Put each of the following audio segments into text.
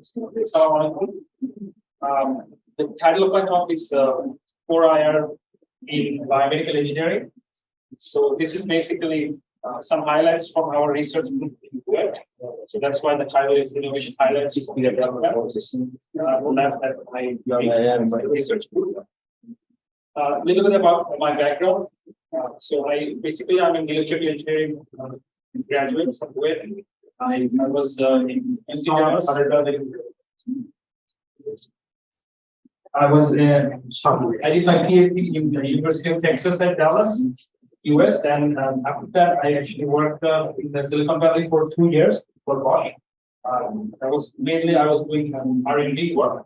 Assalamualaikum. The title of my talk is 4IR in Biomedical Engineering. So this is basically some highlights from our research group in Kuwait. So that's why the title is Innovation Highlights for the Development lab that I research group. A little bit about my background. So I'm in electrical engineering graduate from Kuwait. I was in UC Dallas. I did my PhD in the University of Texas at Dallas, US, and after that I actually worked in the Silicon Valley for 2 years for Bosch. I was doing R&D work,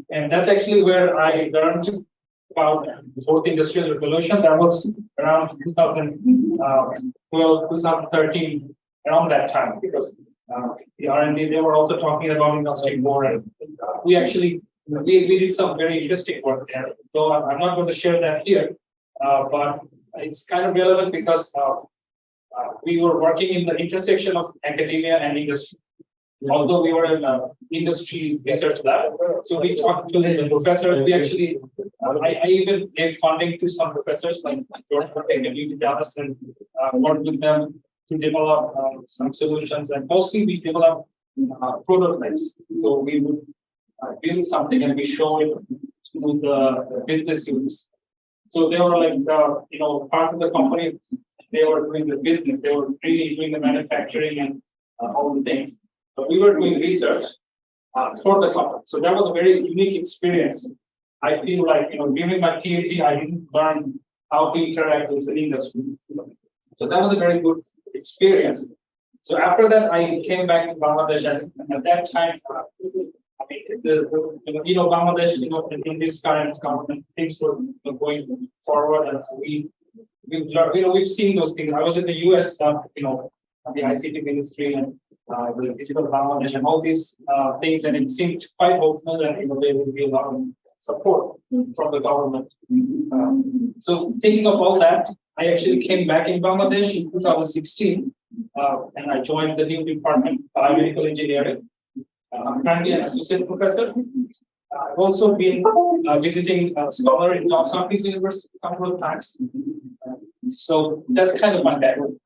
and that's actually where I learned about the fourth industrial revolution. That was around 2012, 2013. Around that time, because the R&D, they were also talking about Industry 4, and we actually we did some very interesting work there. So I'm not going to share that here, but it's kind of relevant because we were working in the intersection of academia and industry. Although we were in an industry research lab, so we talked to the professors. We actually, I even gave funding to some professors like George and UT Dallas, and worked with them to develop some solutions, and mostly we develop prototypes. So we would build something and we show it to the business units. So they were like, part of the company, they were doing the business, they were really doing the manufacturing and all the things. But we were doing research for the company. So that was a very unique experience. I feel like, during my PhD, I didn't learn how to interact with the industry. So that was a very good experience. So after that, I came back to Bangladesh, and at that time, Bangladesh, in this current government, things were going forward, and so we've seen those things. I was in the US, the ICT ministry and the digital Bangladesh and all these things, and it seemed quite hopeful that there would be a lot of support from the government. So thinking of all that, I actually came back in Bangladesh in 2016, and I joined the new department, Biomedical Engineering. I'm currently an associate professor. I've also been visiting a scholar in Johns Hopkins University a couple of times. So that's kind of my background.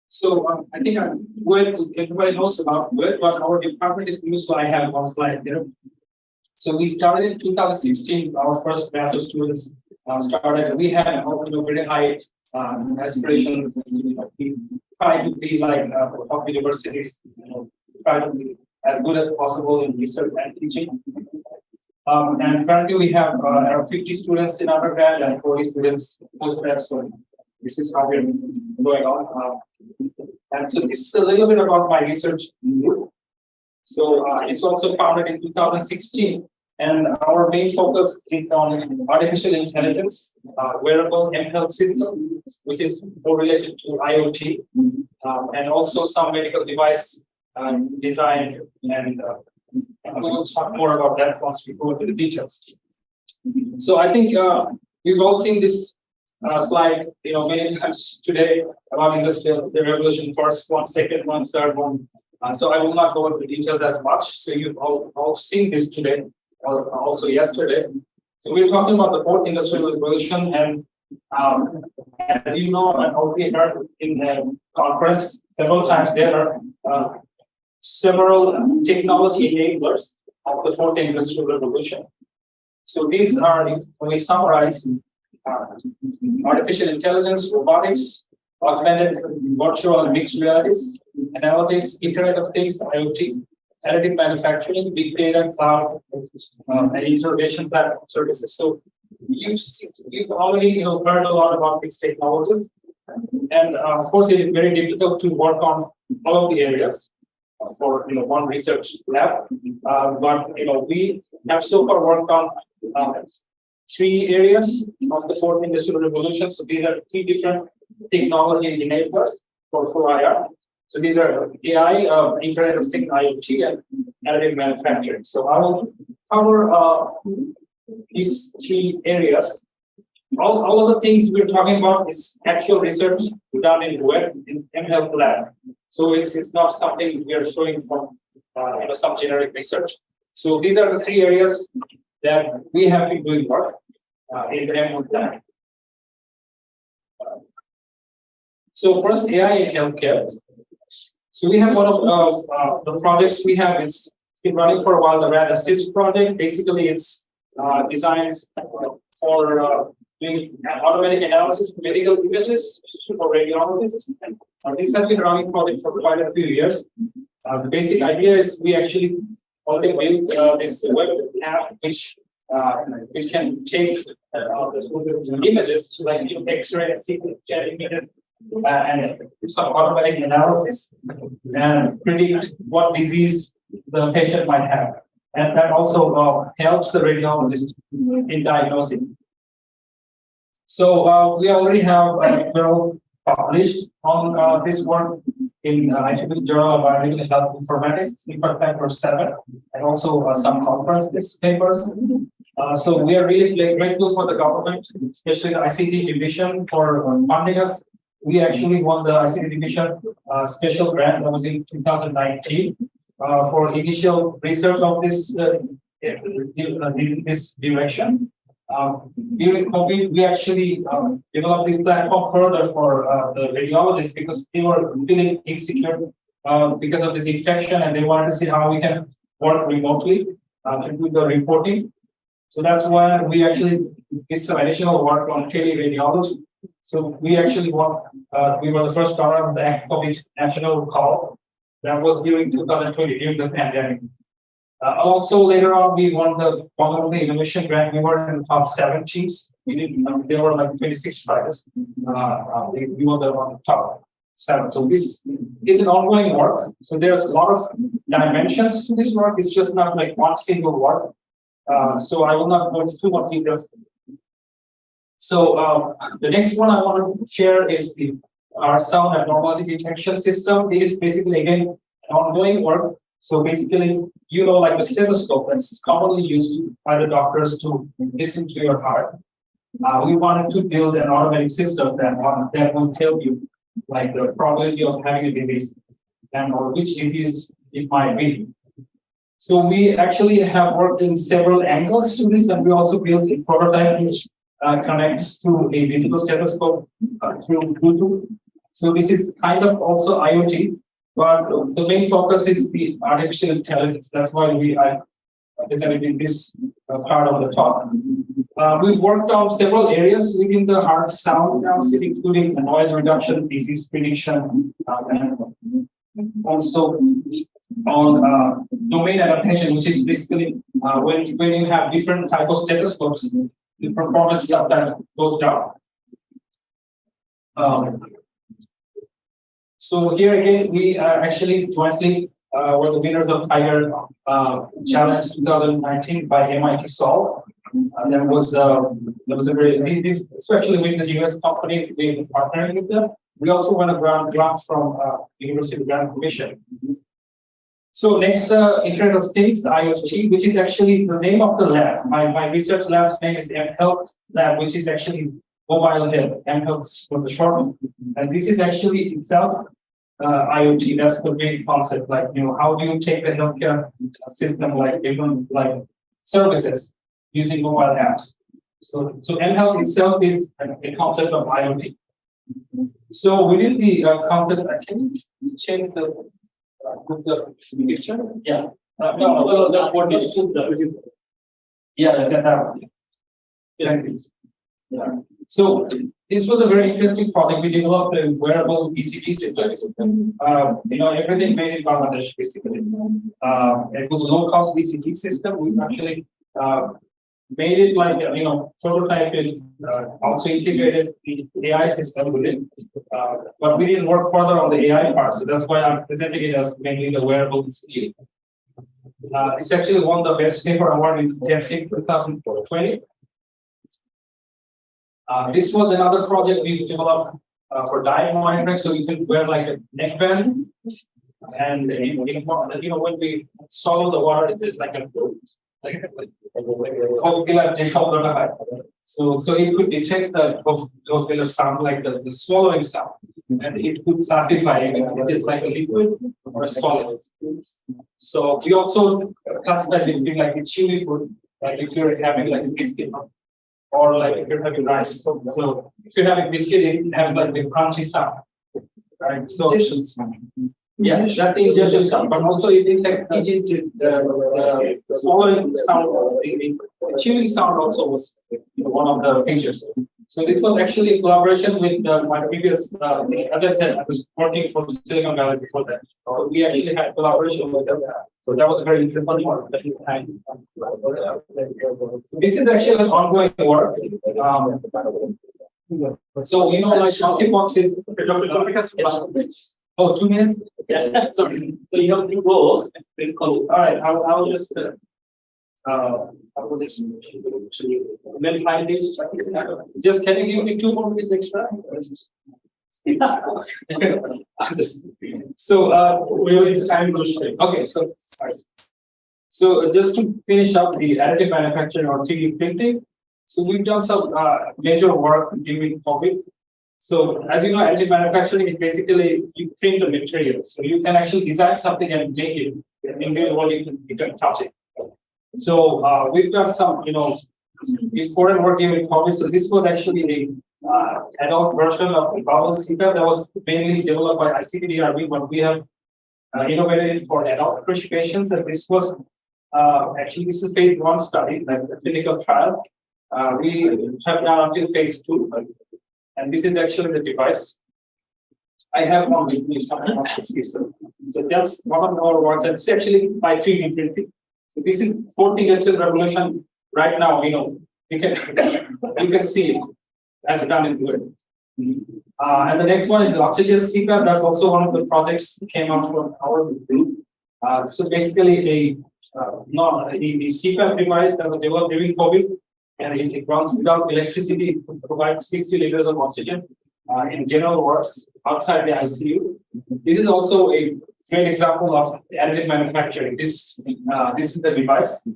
So I think everybody knows about it, but our department is new, so I have one slide there. So we started in 2016. Our first batch of students started. We had very high aspirations. We try to be like top universities. Try to be as good as possible in research and teaching. And currently we have around 50 students in undergrad and 40 students postgrad. So this is how we're going on. And so this is a little bit about my research group. So it's also founded in 2016, and our main focus is on artificial intelligence, wearables, and health systems, which is more related to IoT, and also some medical device design. And we will talk more about that once we go into the details. So I think we've all seen this slide, many times today about industrial revolution. First one, second one, third one. So I will not go into the details as much. So you've all seen this today, or also yesterday. So we're talking about the fourth industrial revolution, and as you know, and already heard in the conference several times, there are several technology enablers of the fourth industrial revolution. So these are, when we summarize, artificial intelligence, robotics, augmented virtual and mixed realities, analytics, Internet of Things, IoT, additive manufacturing, big data, cloud, and interrogation platform services. So you've already heard a lot about these technologies, and of course it is very difficult to work on all of the areas for one research lab. But we have so far worked on 3 areas of the fourth industrial revolution. So these are 3 different technology enablers for 4IR. So these are AI, Internet of Things, IoT, and additive manufacturing. So I will cover these 3 areas all of the things we're talking about is actual research done in web in mHealth lab. So it's not something we are showing from some generic research. So these are the three areas that we have been doing work in the mHealth lab. So first, AI in healthcare. So we have one of the projects we have. It's been running for a while. The RAD Assist project. Basically, it's designed for doing automatic analysis of medical images for radiologists. This has been running project for quite a few years. The basic idea is we actually already built this web app which can take the images like X-ray and CT images and do some automatic analysis and predict what disease the patient might have. And that also helps the radiologist in diagnosing. So we already have well published on this work in IEEE Journal of Biomedical Health Informatics, paper paper 7, and also some conference papers. So we are really grateful for the government, especially the ICT division, for funding us. We actually won the ICT division special grant that was in 2019 for initial research of this this direction. During COVID, we actually developed this platform further for the radiologists because they were feeling insecure because of this infection, and they wanted to see how we can work remotely to do the reporting. So that's why we actually did some additional work on teleradiology. So we actually we were the first runner of the COVID national call that was during 2020 during the pandemic. Also, later on, we won the Biomedical Innovation Grant. We were in the top 7 teams. There were like 26 prizes. We were the top 7. So this is an ongoing work. So there's a lot of dimensions to this work. It's just not like one single work. So I will not go into too much details. So the next one I want to share is our sound abnormality detection system. It is basically, again, an ongoing work. So basically, like the stethoscope that's commonly used by the doctors to listen to your heart. We wanted to build an automatic system that will tell you like the probability of having a disease and or which disease it might be. So we actually have worked in several angles to this, and we also built a prototype which connects to a digital stethoscope through Bluetooth. So this is kind of also IoT. But the main focus is the artificial intelligence. That's why I decided in this part of the talk. We've worked on several areas within the heart sound analysis, including noise reduction, disease prediction, and also on domain adaptation, which is basically when you have different type of stethoscopes, the performance sometimes goes down. So here again, we actually jointly were the winners of Tiger Challenge 2019 by MIT Solve. There was a very especially with the US company we were partnering with them. We also won a grant from University of Grant Commission. So next, Internet of Things, IoT, which is actually the name of the lab. My research lab's name is mHealth Lab, which is actually mobile health. mHealth for the short. And this is actually itself IoT. That's the main concept. Like, how do you take the healthcare system, like even like services using mobile apps? So mHealth itself is a concept of IoT. So within the concept, can you change the picture? Yeah. No, the what is to the yeah, that one. Yeah. So this was a very interesting project. We developed a wearable ECG system. Everything made in Bangladesh, basically. It was a low-cost ECG system. We actually made it like prototyped it, also integrated the AI system with it. But we didn't work further on the AI part, so that's why I'm presenting it as mainly the wearable ECG. It's actually won the best paper award in DENSIC 2020. This was another project we developed for diet monitoring, so you can wear like a neckband, and when we swallow the water, it is like a So it could detect the cochlear sound like the swallowing sound, and it could classify it. Is it like a liquid or a solid? So we also classify between like a chewy food, like if you're having like a biscuit, or like if you're having rice. So if you're having biscuit, it has like the crunchy sound, right? So yeah, that's the ingestion sound, but also it detects the swallowing sound, the chewing sound also was one of the features. So this was actually a collaboration with my previous, as I said, I was working for Silicon Valley before that. So we actually had collaboration with them. So that was a very interesting one. This is actually an ongoing work. So like monkeypox is. Oh, 2 minutes? Yeah, sorry. So you have to go. All right, I'll just I will just then find this. Just can you give me 2 more minutes extra? So we will time goes straight. Okay, so just to finish up the additive manufacturing or 3D printing. So we've done some major work during COVID. So as you know, additive manufacturing is basically you print the material. So you can actually design something and make it in real world. You can touch it. So we've done some, important work during COVID. So this was actually the adult version of the bubble CPAP that was mainly developed by ICPDRB, but we have innovated it for adult patients. And this was actually this is phase 1 study, like a clinical trial. We have now until phase 2. And this is actually the device. I have one with me, someone else can see. So that's one of our works. It's actually by 3D printing. So this is 4th industrial revolution. Right now, you can see it as done in wood. And the next one is the oxygen CPAP. That's also one of the projects that came out from our group. So basically the CPAP device that was developed during COVID. And it runs without electricity to provide 60 liters of oxygen in general wards outside the ICU. This is also a great example of additive manufacturing. This is the device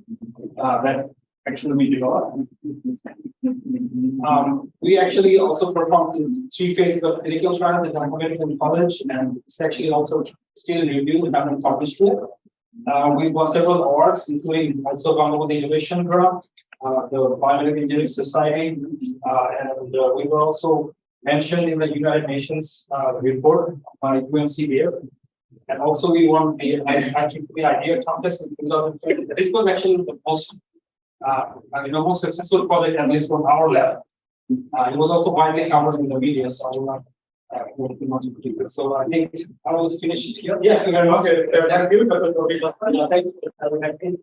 that actually we developed. We actually also performed 3 phases of clinical trials at Biomedical college, and it's actually also still in review. We haven't published it. We won several awards, including also one of the Innovation Grant, the Biomedical Engineering Society, and we were also mentioned in the United Nations report by UNCBF. And also we won the IEEE idea contest in 2020. This was actually the most successful project, at least from our lab. It was also widely covered in the media, so I will not go too much into detail. So I think I will finish it here. Yeah, very much. Thank you. Thank you.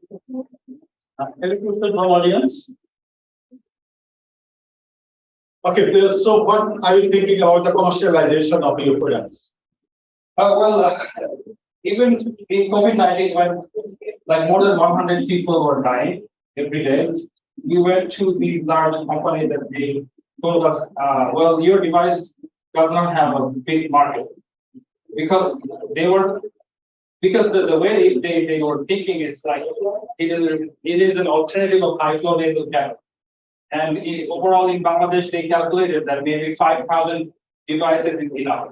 Any questions from audience? Okay, so what are you thinking about the commercialization of your products? Even in COVID-19, when like more than 100 people were dying every day, we went to these large companies that they told us, well, your device does not have a big market, because the way they were thinking is like it is an alternative of high flow nasal cavity. And overall in Bangladesh, they calculated that maybe 5,000 devices is enough.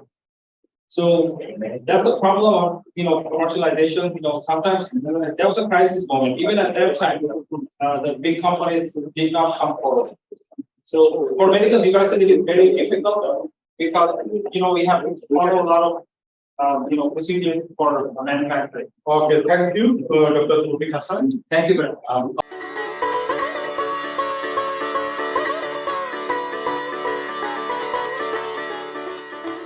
So that's the problem of commercialization. Sometimes there was a crisis moment. Even at that time, the big companies did not come forward. So for medical devices, it is very difficult because we have to follow a lot of procedures for manufacturing. Okay, thank you, Dr. Tawfiq Hassan. Thank you very much.